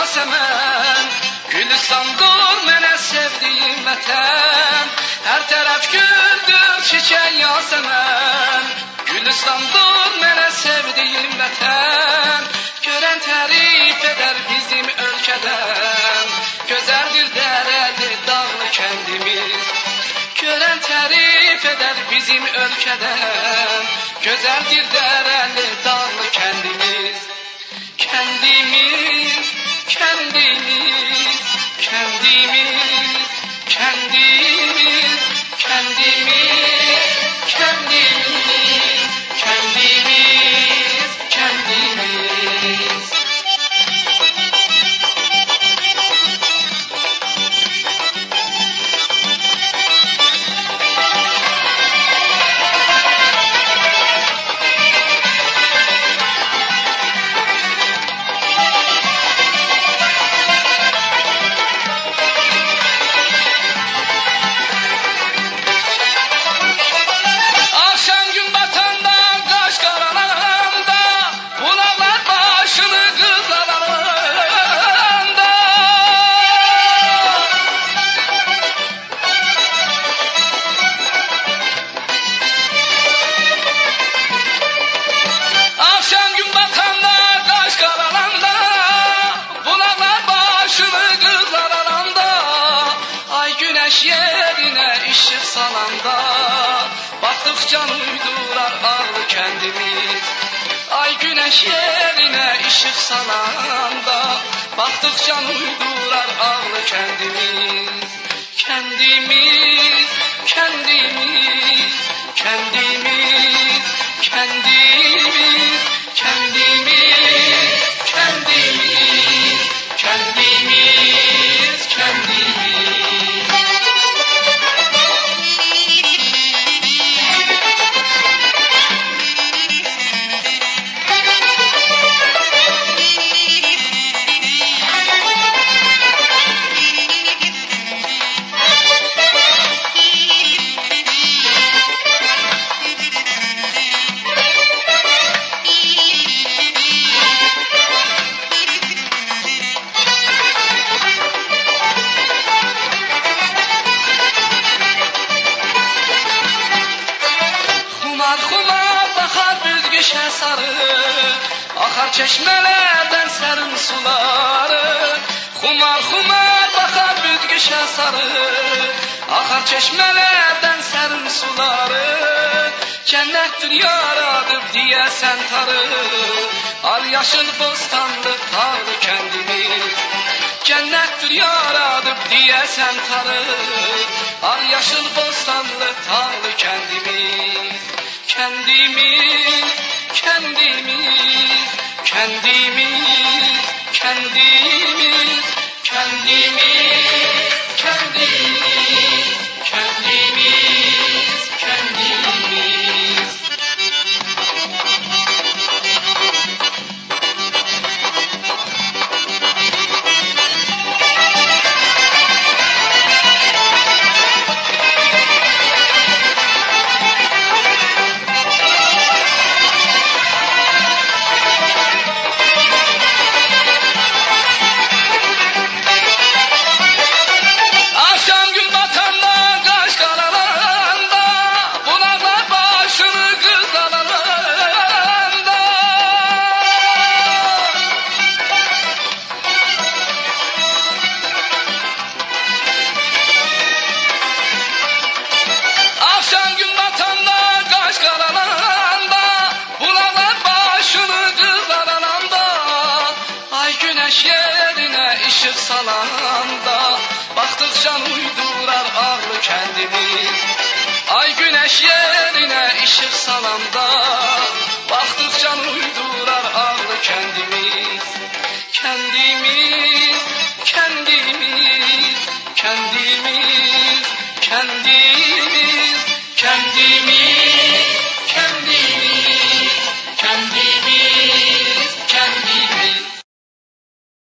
Yasemen, Gülistan'dır mene sevdiğim vətən. Her taraf güldür çiçek Yasemen, Gülistan'dır mene sevdiğim vətən. Gören tarif eder bizim ölkeden, güzeldir dereli dağlı kendimiz. Gören tarif eder bizim ölkeden, güzeldir dereli dağlı kendimiz. Kendimiz, kendimiz, kendimiz, kendimiz, kendimiz, kendimiz, kendimiz, kendimiz. Yerine ışık salanda, baktıkça uydurar ağlı kendimiz. Ay güneş yerine ışık salanda, baktıkça uydurar ağlı kendimiz. Kendimiz, kendimiz, kendimiz, kendimiz, kendimiz, kendimiz, kendimiz, kendimiz. Kumar bakar büzgüşe sarı, akar çeşmelerden serin suları. Kumar bakar büzgüşe sarı, akar çeşmelerden serin suları. Cennettir yaradır diyesen tarı, al yaşıl bostanlı tarlı kendimiz. Cennettir yaradır diyesen tarı, al yaşıl bostanlı tarlı kendimiz. Kendimiz, kendimiz, kendimiz, kendimiz, kendimiz, kendimiz, kendimiz, kendimiz. Yerine ışık salanda, baktıkça uydurar ağlı kendimiz. Ay güneş yerine ışık salanda, baktıkça uydurar ağlı kendimiz. Kendimiz, kendimiz, kendimiz, kendimiz, kendimiz.